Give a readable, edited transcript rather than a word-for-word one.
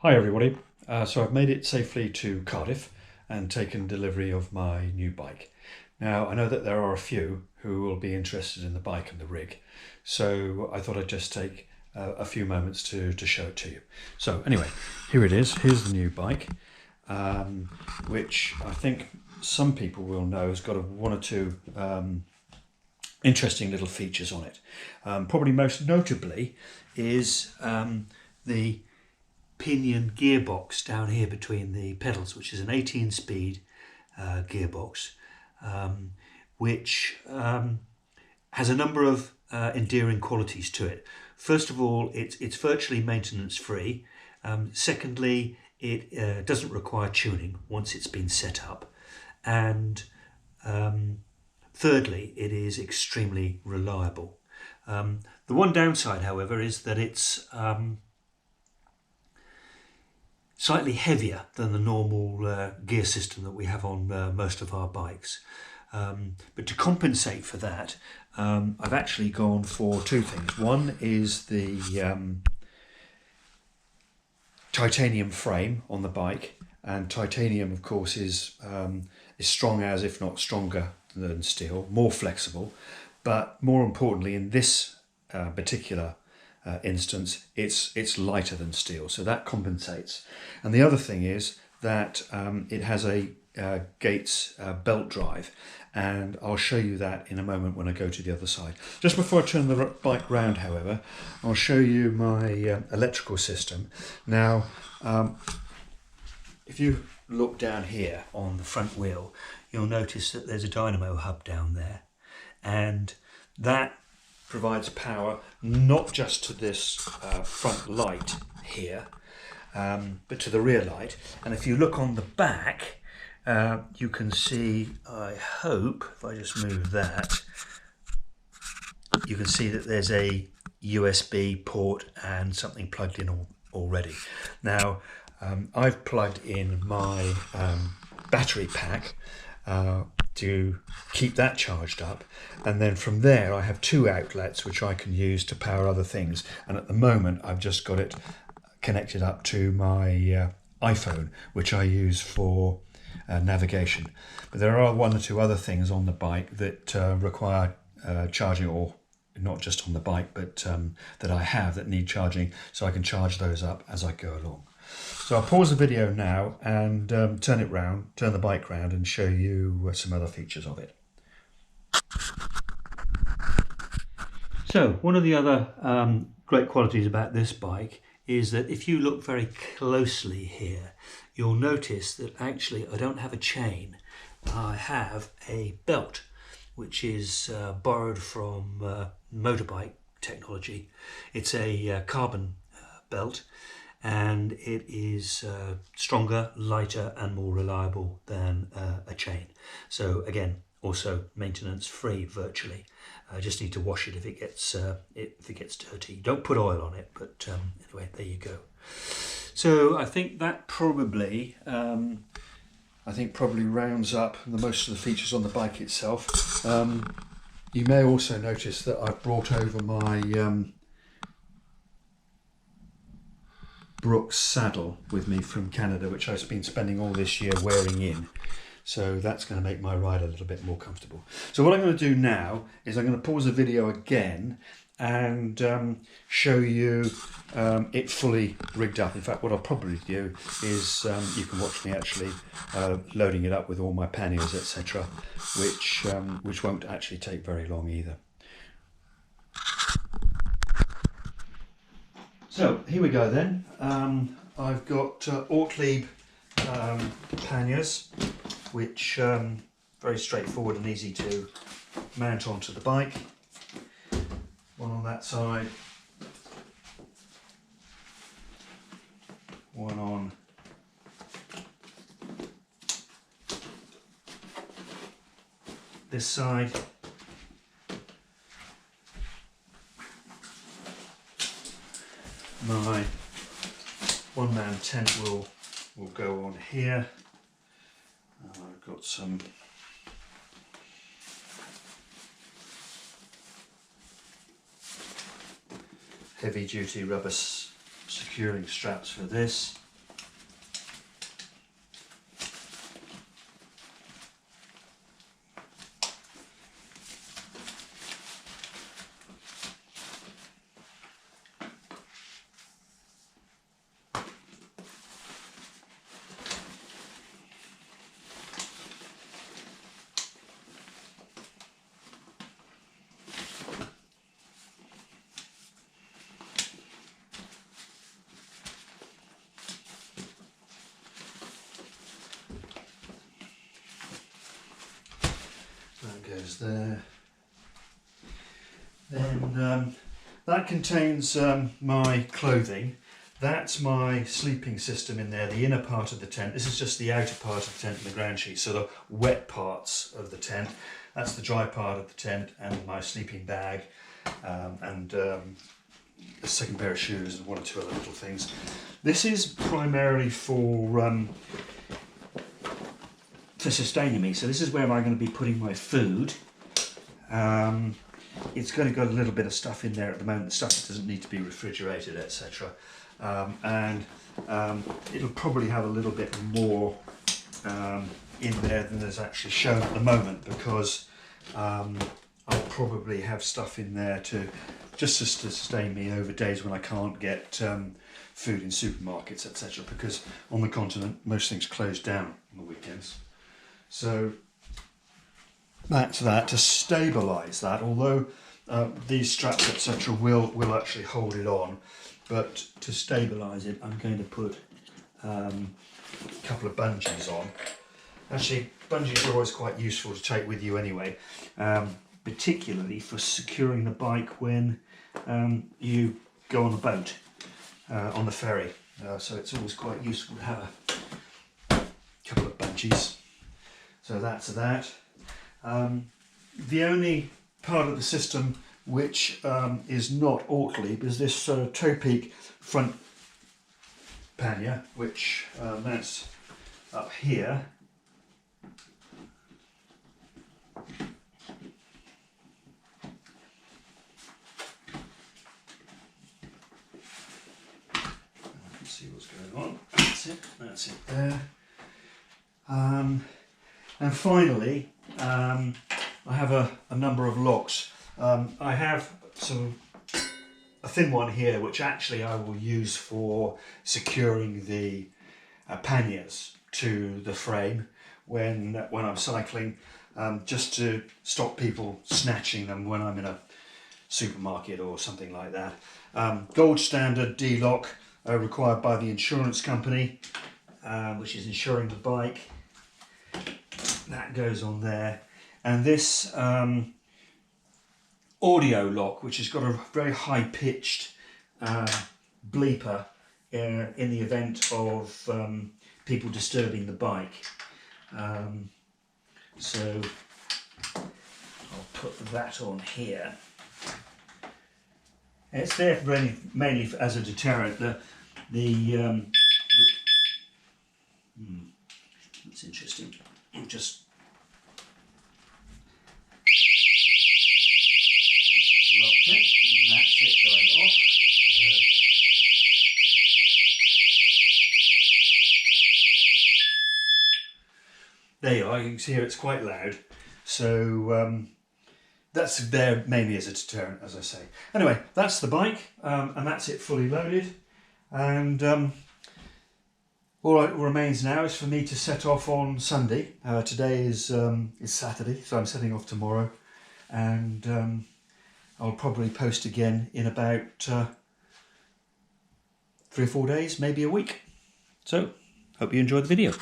Hi everybody, so I've made it safely to Cardiff and taken delivery of my new bike. Now I know that there are a few who will be interested in the bike and the rig, so I thought I'd just take a few moments to show it to you. So anyway, here it is, here's the new bike, which I think some people will know has got one or two interesting little features on it. Probably most notably is the pinion gearbox down here between the pedals, which is an 18 speed gearbox, which has a number of endearing qualities to it. First of all, it's virtually maintenance free. Secondly, it doesn't require tuning once it's been set up. And thirdly, it is extremely reliable. The one downside, however, is that it's slightly heavier than the normal gear system that we have on most of our bikes. But to compensate for that, I've actually gone for two things. One is the titanium frame on the bike, and titanium, of course, is strong as, if not stronger than steel, more flexible, but more importantly, in this particular instance, it's lighter than steel, so that compensates. And the other thing is that it has a Gates belt drive, and I'll show you that in a moment when I go to the other side. Just before I turn the bike round, however, I'll show you my electrical system. Now, if you look down here on the front wheel, you'll notice that there's a dynamo hub down there, and that provides power not just to this front light here, but to the rear light. And if you look on the back, you can see, I hope, if I just move that, you can see that there's a USB port and something plugged in already. Now, I've plugged in my battery pack to keep that charged up, and then from there I have two outlets which I can use to power other things, and at the moment I've just got it connected up to my iPhone, which I use for navigation. But there are one or two other things on the bike that require charging, or not just on the bike, but that I have that need charging, so I can charge those up as I go along. So I'll pause the video now and turn the bike round and show you some other features of it. So one of the other great qualities about this bike is that if you look very closely here, you'll notice that actually I don't have a chain. I have a belt, which is borrowed from motorbike technology. It's a carbon belt, and it is stronger, lighter and more reliable than a chain. So again, also maintenance free virtually. I just need to wash it if it gets dirty. Don't put oil on it, but anyway, there you go. So I think that probably rounds up the most of the features on the bike itself. You may also notice that I've brought over my Brooks saddle with me from Canada, which I've been spending all this year wearing in. So that's going to make my ride a little bit more comfortable. So what I'm going to do now is I'm going to pause the video again and show you it fully rigged up. In fact, what I'll probably do is you can watch me actually loading it up with all my panniers, etc., which won't actually take very long either. So here we go then. I've got Ortlieb panniers, which very straightforward and easy to mount onto the bike. One on that side, one on this side. My one-man tent will go on here. I've got some heavy-duty rubber securing straps for this. goes there. Then that contains my clothing. That's my sleeping system in there, the inner part of the tent. This is just the outer part of the tent and the ground sheet, so the wet parts of the tent. That's the dry part of the tent, and my sleeping bag, and a second pair of shoes and one or two other little things. This is primarily for sustaining me. So this is where I'm going to be putting my food. It's going to got a little bit of stuff in there at the moment, stuff that doesn't need to be refrigerated, etc. It'll probably have a little bit more in there than there's actually shown at the moment, because I'll probably have stuff in there to sustain me over days when I can't get food in supermarkets, etc. Because on the continent most things close down on the weekends. So that's that. To stabilise that, although these straps etc. will actually hold it on, but to stabilise it I'm going to put a couple of bungees on. Actually, bungees are always quite useful to take with you anyway, particularly for securing the bike when you go on the boat, on the ferry. So it's always quite useful to have a couple of bungees. So that's that. The only part of the system which is not Ortlieb is this toe peak front pannier, which mounts up here. Let's see what's going on. That's it there. And finally, I have a number of locks. I have a thin one here, which actually I will use for securing the panniers to the frame when I'm cycling, just to stop people snatching them when I'm in a supermarket or something like that. Gold standard D-lock required by the insurance company, which is insuring the bike. That goes on there. And this audio lock, which has got a very high-pitched bleeper in the event of people disturbing the bike. So I'll put that on here. And it's there mainly as a deterrent. That's interesting. Just locked it, and that's it going off. There you are, you can hear it's quite loud. So that's there mainly as a deterrent, as I say. Anyway, that's the bike, and that's it fully loaded. And all that remains now is for me to set off on Sunday. Today is Saturday, so I'm setting off tomorrow, and I'll probably post again in about 3 or 4 days, maybe a week. So, hope you enjoyed the video.